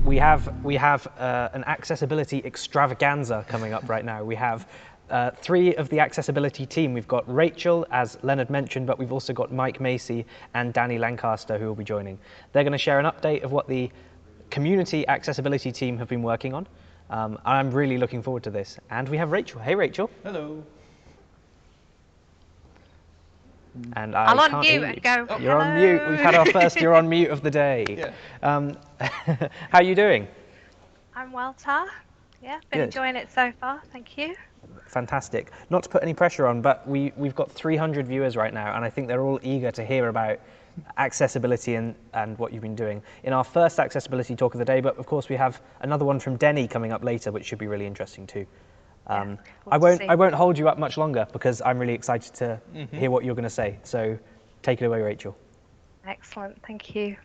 We have an accessibility extravaganza coming up right now. We have 3 of the accessibility team. We've got Rachel, as Leonard mentioned, but we've also got Mike Macy and Danny Lancaster who will be joining. They're going to share an update of what the community accessibility team have been working on. I'm really looking forward to this. And we have Rachel. Hey, Rachel. Hello. And I'll can't unmute and go, You're on mute. We've had our first you're on mute of the day. Yeah. How are you doing? I'm well, Tar. Yeah, been Good. enjoying it so far. Thank you. Fantastic. Not to put any pressure on, but we've got 300 viewers right now, and I think they're all eager to hear about accessibility and what you've been doing in our first accessibility talk of the day. But of course, we have another one from Denny coming up later, which should be really interesting too. I won't hold you up much longer because I'm really excited to hear what you're going to say. So take it away, Rachel. Excellent. Thank you.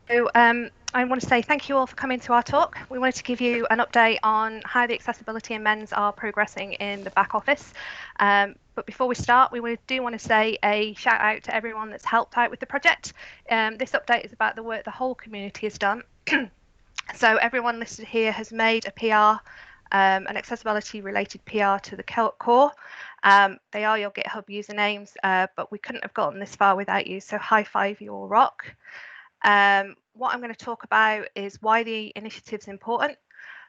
So I want to say thank you all for coming to our talk. We wanted to give you an update on how the accessibility amends are progressing in the back office. But before we start, we do want to say a shout out to everyone that's helped out with the project. This update is about the work the whole community has done. So everyone listed here has made a PR, an accessibility related PR to the core. They are your GitHub usernames, but we couldn't have gotten this far without you. So high five your rock. What I'm going to talk about is why the initiative's important,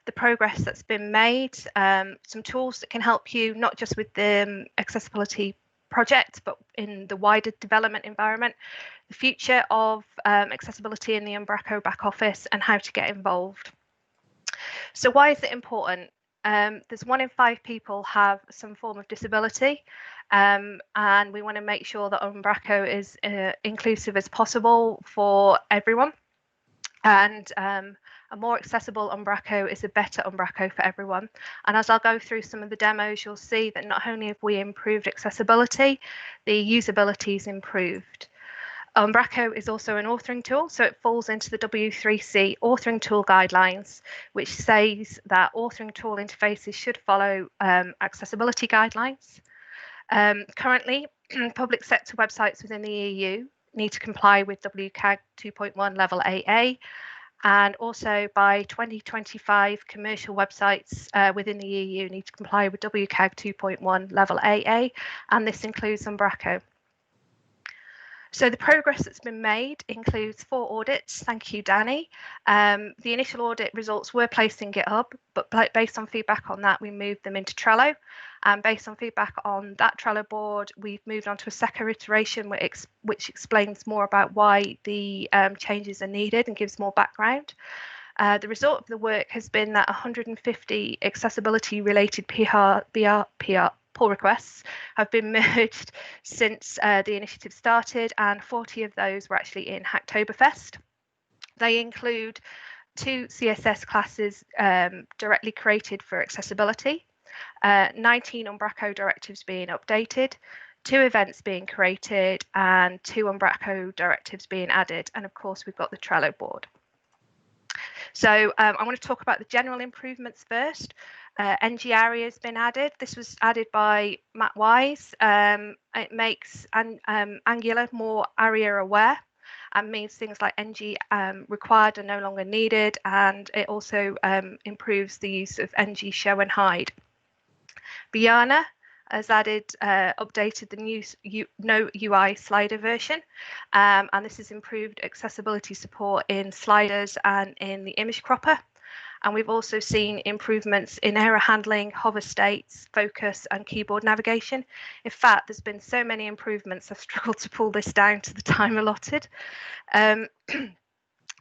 the progress that's been made, some tools that can help you not just with the accessibility project, but in the wider development environment, the future of accessibility in the Umbraco Backoffice and how to get involved. So why is it important? There's 1 in 5 people have some form of disability, and we want to make sure that Umbraco is inclusive as possible for everyone. And a more accessible Umbraco is a better Umbraco for everyone. And as I'll go through some of the demos, you'll see that not only have we improved accessibility, the usability is improved. Umbraco is also an authoring tool, so it falls into the W3C authoring tool guidelines, which says that authoring tool interfaces should follow accessibility guidelines. Currently, public sector websites within the EU need to comply with WCAG 2.1 level AA, and also by 2025, commercial websites within the EU need to comply with WCAG 2.1 level AA, and this includes Umbraco. So the progress that's been made includes 4 audits. Thank you, Danny. The initial audit results were placed in GitHub, but based on feedback on that, we moved them into Trello. And based on feedback on that Trello board, we've moved on to a second iteration which explains more about why the changes are needed and gives more background. The result of the work has been that 150 accessibility-related pull requests have been merged since the initiative started, and 40 of those were actually in Hacktoberfest. They include 2 CSS classes directly created for accessibility, 19 Umbraco directives being updated, 2 events being created, and 2 Umbraco directives being added. And of course, we've got the Trello board. So I want to talk about the general improvements first. NG area has been added. This was added by Matt Wise. It makes Angular more area aware and means things like NG required are no longer needed, and it also improves the use of NG show and hide. Biana has updated the new no UI slider version, and this has improved accessibility support in sliders and in the image cropper. And we've also seen improvements in error handling, hover states, focus, and keyboard navigation. In fact, there's been so many improvements, I've struggled to pull this down to the time allotted.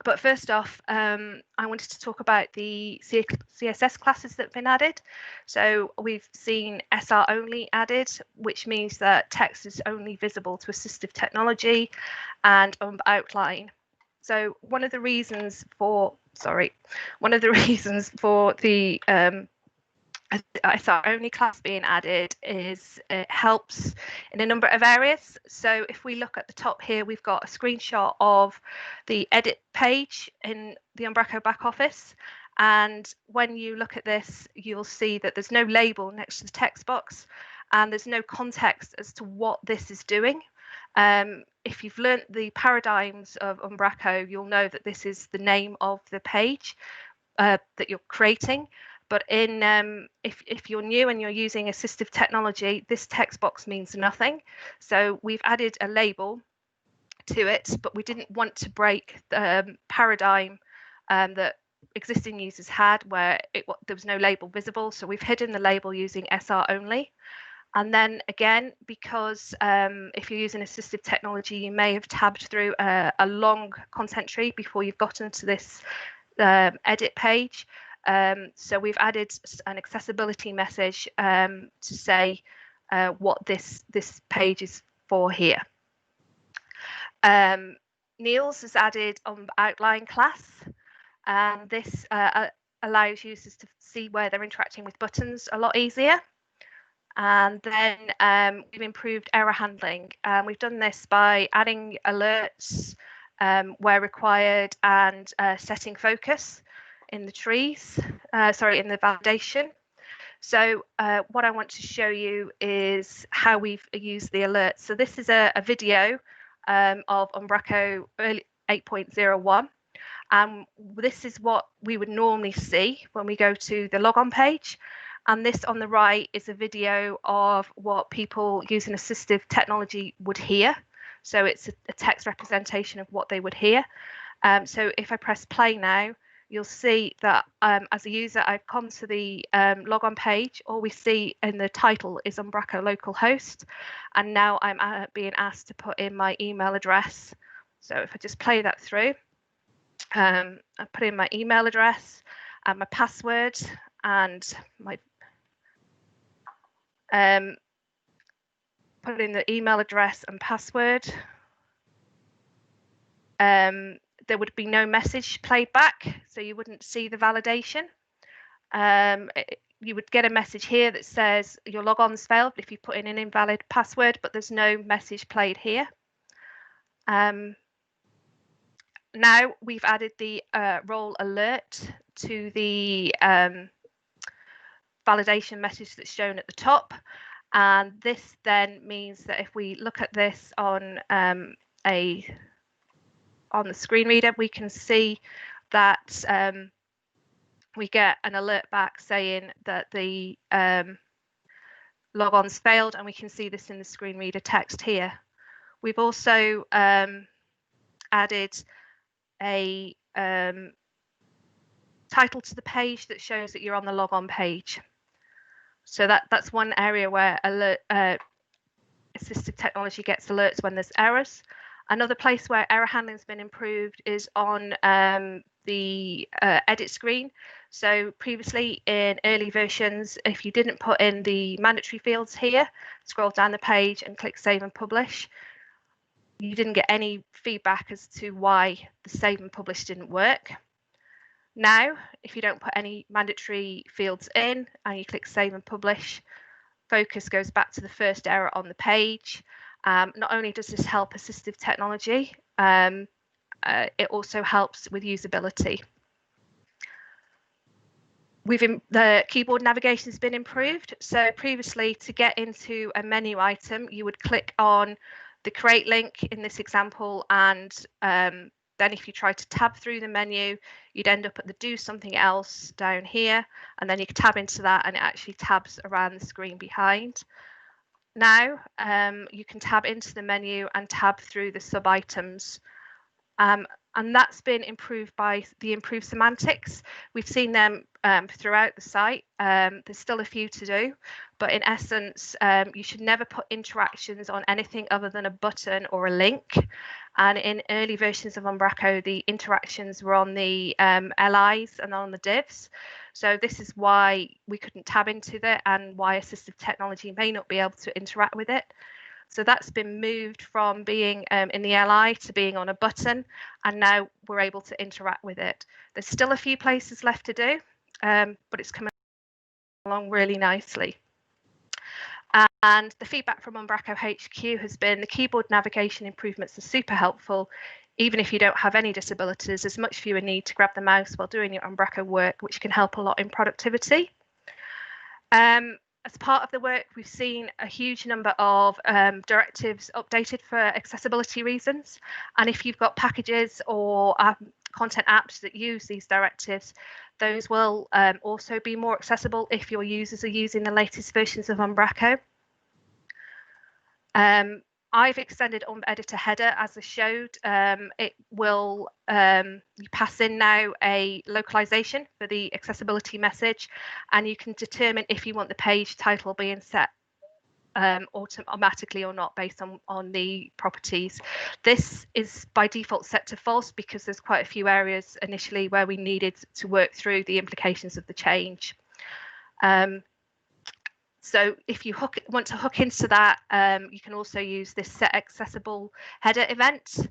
But first off, I wanted to talk about the CSS classes that have been added. So we've seen SR only added, which means that text is only visible to assistive technology, and outline. So one of the reasons for the SR only class being added is it helps in a number of areas. So if we look at the top here, we've got a screenshot of the edit page in the Umbraco Backoffice. And when you look at this, you'll see that there's no label next to the text box, and there's no context as to what this is doing. if you've learnt the paradigms of Umbraco, you'll know that this is the name of the page that you're creating. But if you're new and you're using assistive technology, this text box means nothing. So we've added a label to it, but we didn't want to break the paradigm that existing users had, where there was no label visible. So we've hidden the label using SR only. And then again, because if you're using assistive technology, you may have tabbed through a long content tree before you've gotten to this edit page. So we've added an accessibility message to say what this page is for here. Niels has added on outline class, and this allows users to see where they're interacting with buttons a lot easier. And then we've improved error handling. We've done this by adding alerts where required and setting focus in the trees, in the validation. So what I want to show you is how we've used the alerts. So this is a video of Umbraco 8.01. This is what we would normally see when we go to the logon page. And this on the right is a video of what people using assistive technology would hear. So it's a text representation of what they would hear. So if I press play now, you'll see that as a user, I've come to the logon page. All we see in the title is Umbraco localhost. And now I'm being asked to put in my email address. So if I just play that through, I put in my email address and my password and my put in the email address and password. There would be no message played back, so you wouldn't see the validation. You would get a message here that says your logon's failed if you put in an invalid password, but there's no message played here. Now we've added the role alert to the validation message that's shown at the top. And this then means that if we look at this on the screen reader, we can see that we get an alert back saying that the logon's failed, and we can see this in the screen reader text here. We've also added a title to the page that shows that you're on the logon page. So that's one area where assistive technology gets alerts when there's errors. Another place where error handling has been improved is on the edit screen. So previously in early versions, if you didn't put in the mandatory fields here, scroll down the page and click save and publish, you didn't get any feedback as to why the save and publish didn't work. Now, if you don't put any mandatory fields in and you click save and publish, focus goes back to the first error on the page. Not only does this help assistive technology, it also helps with usability. The keyboard navigation has been improved. So previously, to get into a menu item, you would click on the create link in this example, and then if you try to tab through the menu, you'd end up at the do something else down here, and then you could tab into that and it actually tabs around the screen behind. Now you can tab into the menu and tab through the sub items. And that's been improved by the improved semantics. We've seen them throughout the site. There's still a few to do, but in essence, you should never put interactions on anything other than a button or a link. And in early versions of Umbraco, the interactions were on the LIs and on the divs. So this is why we couldn't tab into it and why assistive technology may not be able to interact with it. So that's been moved from being in the LI to being on a button, and now we're able to interact with it. There's still a few places left to do, but it's coming along really nicely. And the feedback from Umbraco HQ has been the keyboard navigation improvements are super helpful. Even if you don't have any disabilities, there's much fewer need to grab the mouse while doing your Umbraco work, which can help a lot in productivity. as part of the work, we've seen a huge number of directives updated for accessibility reasons. And if you've got packages or content apps that use these directives, those will also be more accessible if your users are using the latest versions of Umbraco. I've extended umb-editor header as I showed. It will, you pass in now a localization for the accessibility message, and you can determine if you want the page title being set automatically or not based on the properties. This is by default set to false because there's quite a few areas initially where we needed to work through the implications of the change. So if you want to hook into that, you can also use this set accessible header event.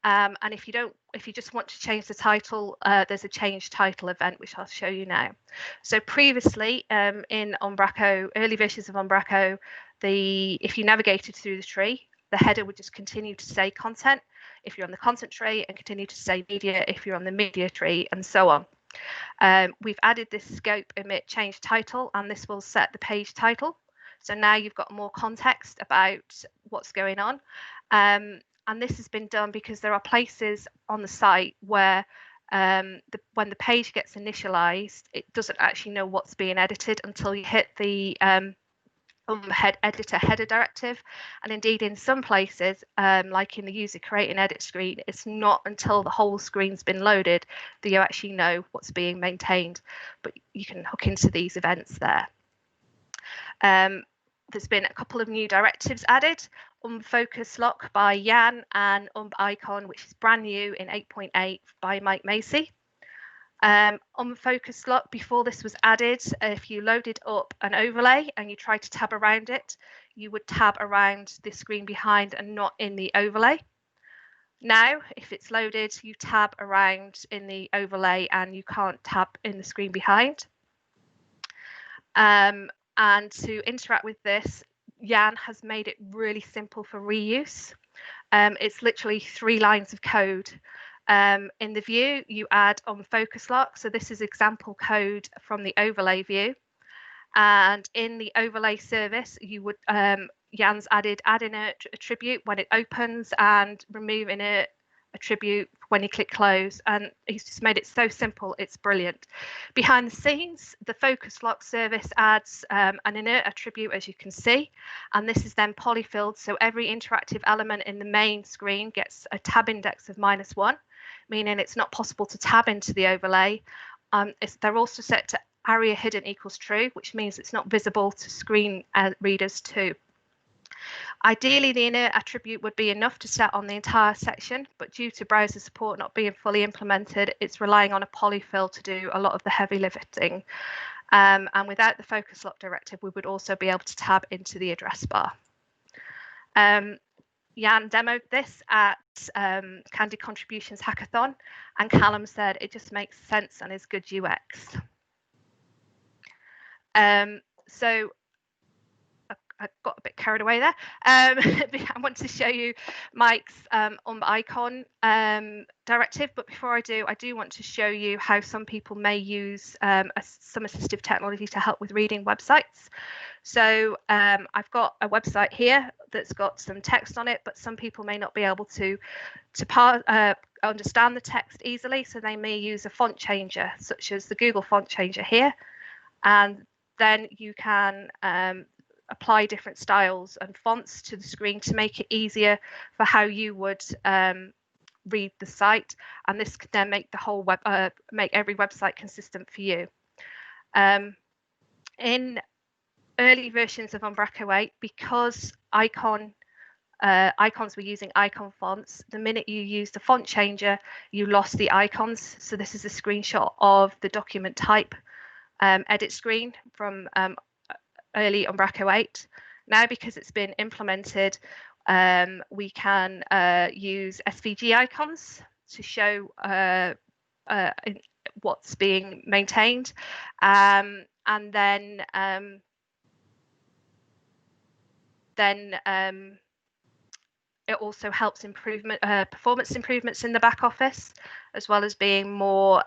And if you just want to change the title, there's a change title event, which I'll show you now. So previously in Umbraco, early versions of Umbraco, if you navigated through the tree, the header would just continue to say content if you're on the content tree, and continue to say media if you're on the media tree, and so on. We've added this scope emit change title, and this will set the page title. So now you've got more context about what's going on. And this has been done because there are places on the site where when the page gets initialized, it doesn't actually know what's being edited until you hit the editor header directive. And indeed, in some places, like in the user create and edit screen, it's not until the whole screen's been loaded that you actually know what's being maintained. But you can hook into these events there. There's been a couple of new directives added: focus lock by Jan, and umb-icon, which is brand new in 8.8 by Mike Macy. Focus lock, before this was added, if you loaded up an overlay and you tried to tab around it, you would tab around the screen behind and not in the overlay. Now, if it's loaded, you tab around in the overlay and you can't tab in the screen behind. And to interact with this, Jan has made it really simple for reuse. It's literally 3 lines of code. In the view, you add on focus lock. So this is example code from the overlay view. And in the overlay service, you would Jan's added add inert attribute when it opens and remove inert attribute when you click close. And he's just made it so simple. It's brilliant. Behind the scenes, the focus lock service adds an inert attribute, as you can see, and this is then polyfilled. So every interactive element in the main screen gets a tab index of -1, meaning it's not possible to tab into the overlay. They're also set to area hidden equals true, which means it's not visible to screen readers too. Ideally, the inert attribute would be enough to set on the entire section, but due to browser support not being fully implemented, it's relying on a polyfill to do a lot of the heavy lifting. And without the focus lock directive, we would also be able to tab into the address bar. Jan demoed this at Candid Contributions Hackathon, and Callum said it just makes sense and is good UX. So I got a bit carried away there. I want to show you Mike's umb-icon directive, but before I do want to show you how some people may use some assistive technology to help with reading websites. So I've got a website here that's got some text on it, but some people may not be able to understand the text easily, so they may use a font changer, such as the Google font changer here, and then you can apply different styles and fonts to the screen to make it easier for how you would read the site, and this could then make the whole make every website consistent for you. In early versions of Umbraco 8, because icons were using icon fonts, the minute you used the font changer, you lost the icons. So this is a screenshot of the document type edit screen from early Umbraco 8. Now, because it's been implemented, we can use SVG icons to show what's being maintained, and then it also helps performance improvements in the back office, as well as being more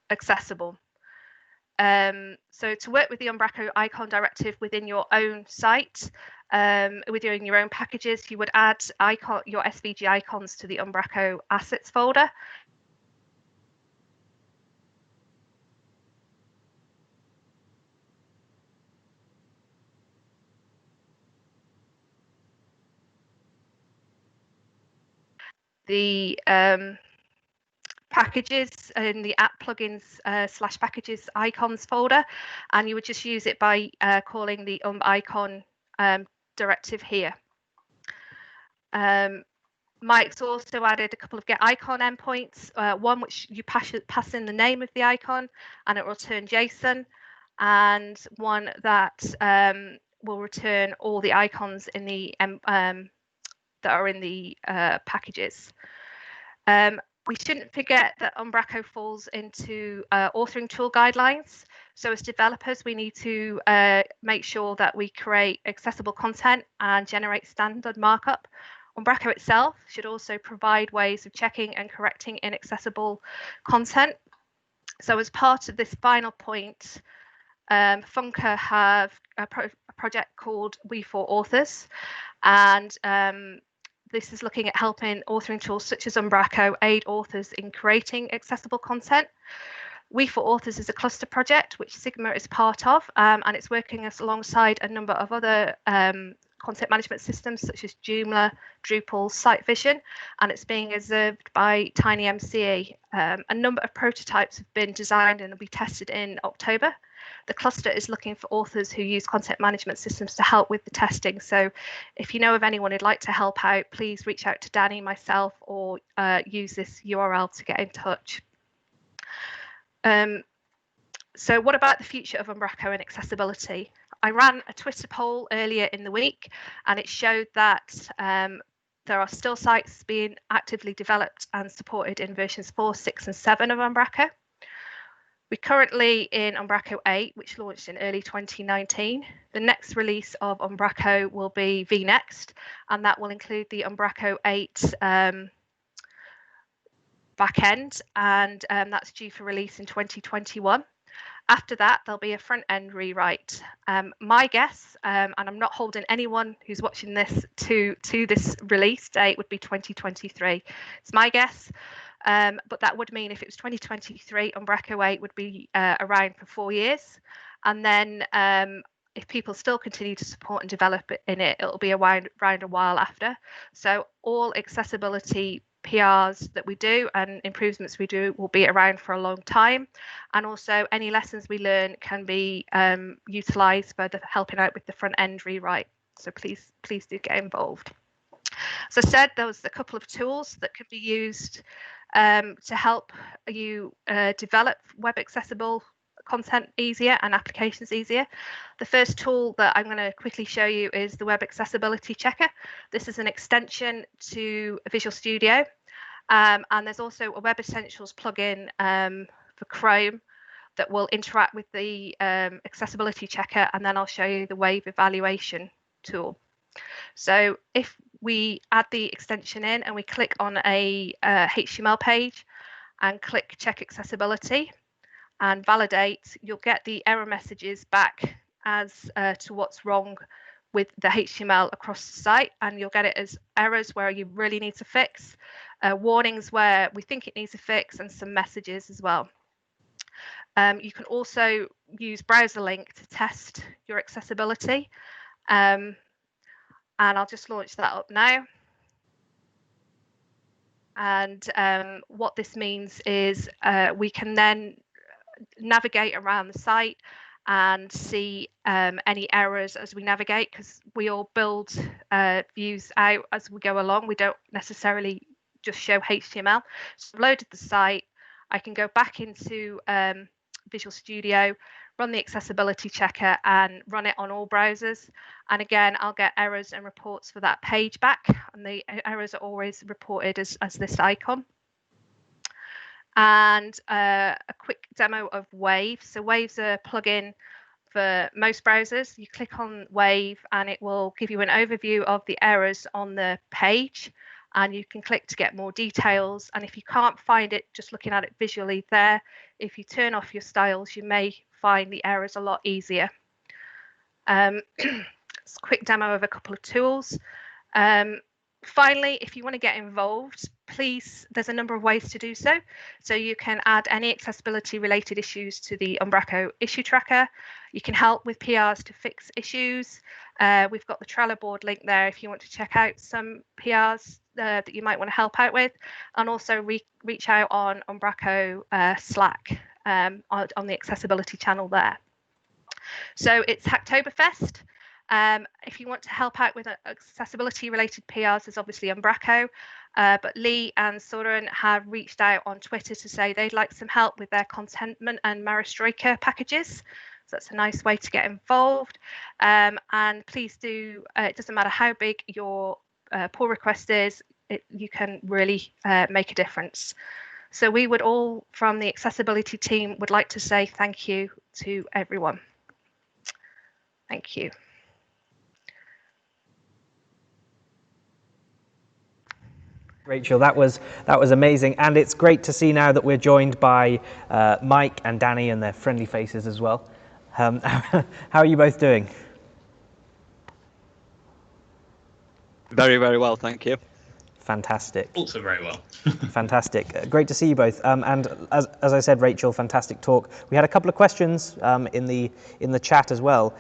accessible. So to work with the Umbraco icon directive within your own site, within your own packages, you would add your SVG icons to the Umbraco assets folder. The packages and the app plugins / packages icons folder, and you would just use it by calling the umb-icon directive here. Mike's also added a couple of get icon endpoints, one which you pass in the name of the icon and it will return JSON, and one that will return all the icons in the that are in the packages. We shouldn't forget that Umbraco falls into authoring tool guidelines. So as developers, we need to make sure that we create accessible content and generate standard markup. Umbraco itself should also provide ways of checking and correcting inaccessible content. So as part of this final point, Funka have a project called We4Authors, and this is looking at helping authoring tools such as Umbraco aid authors in creating accessible content. We4Authors is a cluster project which Sigma is part of, and it's working alongside a number of other content management systems such as Joomla, Drupal, SiteVision, and it's being observed by TinyMCE. A number of prototypes have been designed and will be tested in October. The cluster is looking for authors who use content management systems to help with the testing. So if you know of anyone who'd like to help out, please reach out to Danny, myself, or use this URL to get in touch. So what about the future of Umbraco and accessibility? I ran a Twitter poll earlier in the week, and it showed that there are still sites being actively developed and supported in versions 4, 6, and 7 of Umbraco. We're currently in Umbraco 8, which launched in early 2019. The next release of Umbraco will be vNext, and that will include the Umbraco 8 backend, and that's due for release in 2021. After that, there'll be a front-end rewrite. My guess, and I'm not holding anyone who's watching this to this release date, would be 2023. It's my guess, but that would mean if it was 2023, Umbraco 8 would be around for 4 years. And then if people still continue to support and develop in it, it'll be around a while after. So all accessibility PRs that we do and improvements we do will be around for a long time, and also any lessons we learn can be utilized for helping out with the front end rewrite. So please do get involved. As I said, there was a couple of tools that could be used to help you develop web accessible content easier and applications easier. The first tool that I'm going to quickly show you is the Web Accessibility Checker. This is an extension to Visual Studio, and there's also a Web Essentials plugin for Chrome that will interact with the accessibility checker, and then I'll show you the Wave Evaluation tool. So if we add the extension in and we click on a HTML page and click Check Accessibility and validate, you'll get the error messages back as to what's wrong with the HTML across the site, and you'll get it as errors where you really need to fix, warnings where we think it needs a fix, and some messages as well. You can also use browser link to test your accessibility, and I'll just launch that up now. And what this means is we can then navigate around the site and see any errors as we navigate, because we all build views out as we go along. We don't necessarily just show HTML. So I've loaded the site. I can go back into Visual Studio, run the accessibility checker and run it on all browsers. And again, I'll get errors and reports for that page back. And the errors are always reported as this icon. And a quick demo of Wave. So Wave's a plugin for most browsers. You click on Wave and it will give you an overview of the errors on the page. and you can click to get more details. And if you can't find it just looking at it visually there, if you turn off your styles, you may find the errors a lot easier. It's a quick demo of a couple of tools. Finally, if you want to get involved, please, there's a number of ways to do so. So you can add any accessibility related issues to the Umbraco issue tracker. You can help with PRs to fix issues. We've got the Trello board link there if you want to check out some PRs that you might want to help out with, and also reach out on Umbraco Slack on the accessibility channel there. So it's Hacktoberfest. If you want to help out with accessibility related PRs, there's obviously Umbraco, but Lee and Soren have reached out on Twitter to say they'd like some help with their contentment and Maristroika packages. So that's a nice way to get involved. And please do, it doesn't matter how big your pull request is, you can really make a difference. So we would all, from the accessibility team, would like to say thank you to everyone. Thank you. Rachel, that was amazing, and it's great to see now that we're joined by Mike and Danny and their friendly faces as well. How are you both doing? Very, very well, thank you. Fantastic. Also very well. Fantastic. Great to see you both. And as I said, Rachel, fantastic talk. We had a couple of questions in the chat as well.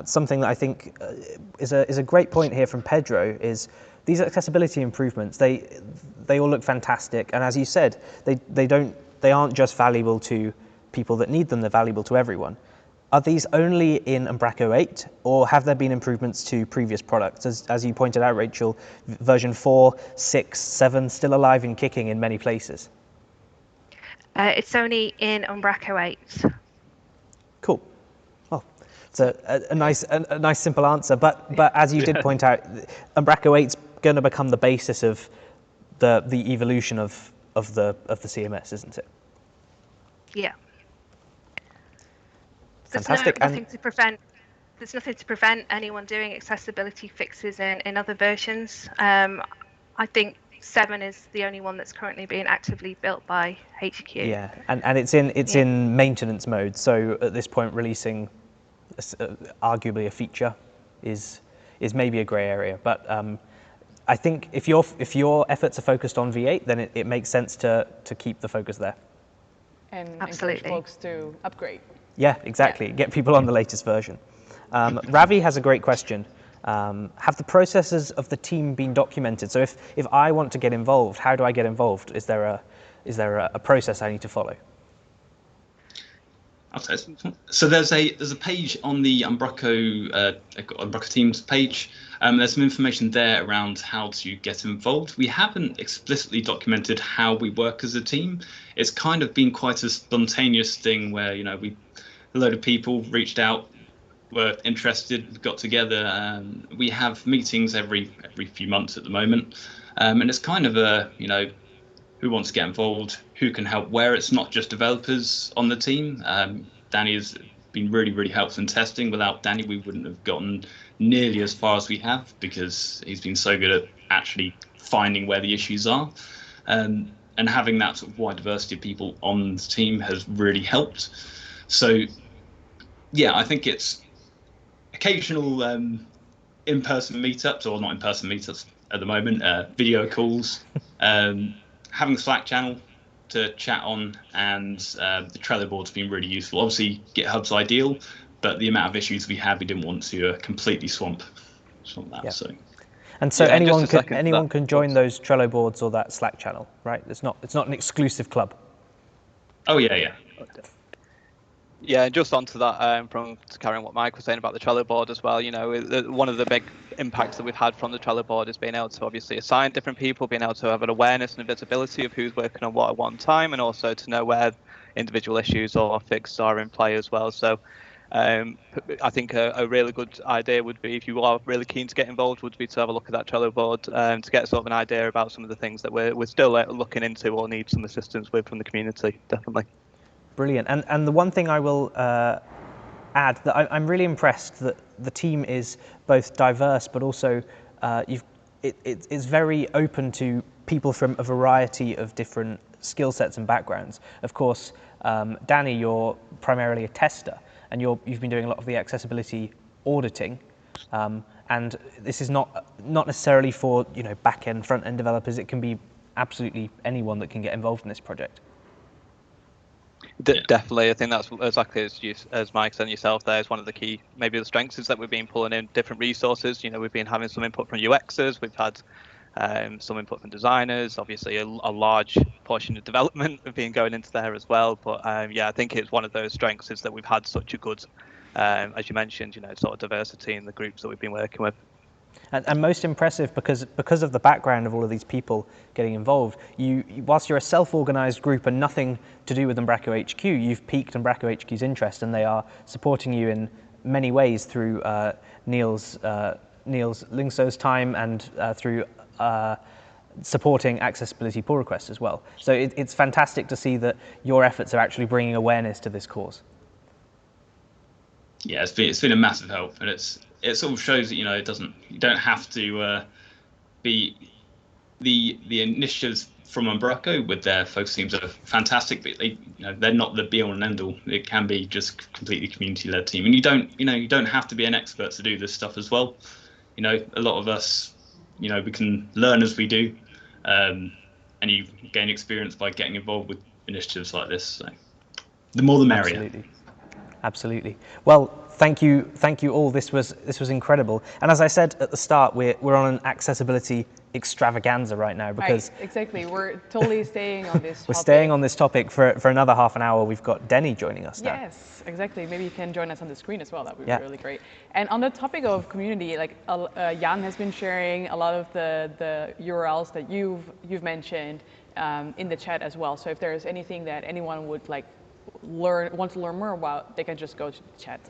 Something that I think is a great point here from Pedro is these accessibility improvements. They all look fantastic, and as you said, they aren't just valuable to people that need them. They're valuable to everyone. Are these only in Umbraco 8, or have there been improvements to previous products? As you pointed out, Rachel, version 4, 6, 7, still alive and kicking in many places. It's only in Umbraco 8. Cool. Well, it's a nice simple answer. But as you did point out, Umbraco 8's going to become the basis of the evolution of the CMS, isn't it? Yeah. Fantastic. There's nothing to prevent anyone doing accessibility fixes in other versions. I think 7 is the only one that's currently being actively built by HQ. Yeah, and it's in maintenance mode. So at this point, releasing arguably a feature is maybe a grey area. But I think if your efforts are focused on V8, then it makes sense to keep the focus there. And absolutely encourage folks to upgrade. Yeah, exactly. Yeah. Get people on the latest version. Ravi has a great question. Have the processes of the team been documented? So if I want to get involved, how do I get involved? Is there a process I need to follow? So there's a page on the Umbraco Teams page. There's some information there around how to get involved. We haven't explicitly documented how we work as a team. It's kind of been quite a spontaneous thing where a load of people reached out, were interested, got together. We have meetings every few months at the moment, and it's kind of who wants to get involved, who can help where. It's not just developers on the team. Danny has been really, really helpful in testing. Without Danny, we wouldn't have gotten nearly as far as we have because he's been so good at actually finding where the issues are. And having that sort of wide diversity of people on the team has really helped. So, yeah, I think it's occasional in-person meetups, or not in-person meetups at the moment, video calls, having a Slack channel to chat on, and the Trello board's been really useful. Obviously, GitHub's ideal, but the amount of issues we had, we didn't want to completely swamp that. Yeah. So anyone can join those Trello boards or that Slack channel, right? It's not an exclusive club. Oh yeah. Yeah, and just onto that, from carrying what Mike was saying about the Trello board as well, one of the big impacts that we've had from the Trello board is being able to obviously assign different people, being able to have an awareness and visibility of who's working on what at one time, and also to know where individual issues or fixes are in play as well. So I think a really good idea would be, if you are really keen to get involved, would be to have a look at that Trello board to get sort of an idea about some of the things that we're still looking into or need some assistance with from the community, definitely. Brilliant. And the one thing I will add, that I'm really impressed that the team is both diverse, but also it's very open to people from a variety of different skill sets and backgrounds. Of course, Danny, you're primarily a tester, and you've been doing a lot of the accessibility auditing, and this is not necessarily for back-end, front-end developers. It can be absolutely anyone that can get involved in this project. Definitely, I think that's exactly as Mike said yourself. There is one of the key, maybe the strengths is that we've been pulling in different resources. We've been having some input from UXers, we've had some input from designers, obviously a large portion of development have been going into there as well. But yeah, I think it's one of those strengths is that we've had such a good, as you mentioned, sort of diversity in the groups that we've been working with. And most impressive because of the background of all of these people getting involved, whilst you're a self-organized group and nothing to do with Umbraco HQ, you've piqued Umbraco HQ's interest, and they are supporting you in many ways through Niels Lingso's time and through supporting accessibility pull requests as well. So it's fantastic to see that your efforts are actually bringing awareness to this cause. Yeah, it's been a massive help, and it sort of shows that you don't have to be the initiatives from Umbraco with their focus teams are fantastic, but they're not the be all and end all. It can be just completely community led team, and you don't have to be an expert to do this stuff as well. A lot of us, we can learn as we do, and you gain experience by getting involved with initiatives like this. So the more the merrier. Absolutely. Well, thank you all. This was incredible. And as I said at the start, we're on an accessibility extravaganza right now because right, exactly. We're totally staying on this. We're staying on this topic for another half an hour. We've got Denny joining us now. Yes, exactly. Maybe you can join us on the screen as well. That would be really great. And on the topic of community, like Jan has been sharing a lot of the URLs that you've mentioned in the chat as well. So if there's anything that anyone would want to learn more about, they can just go to the chat.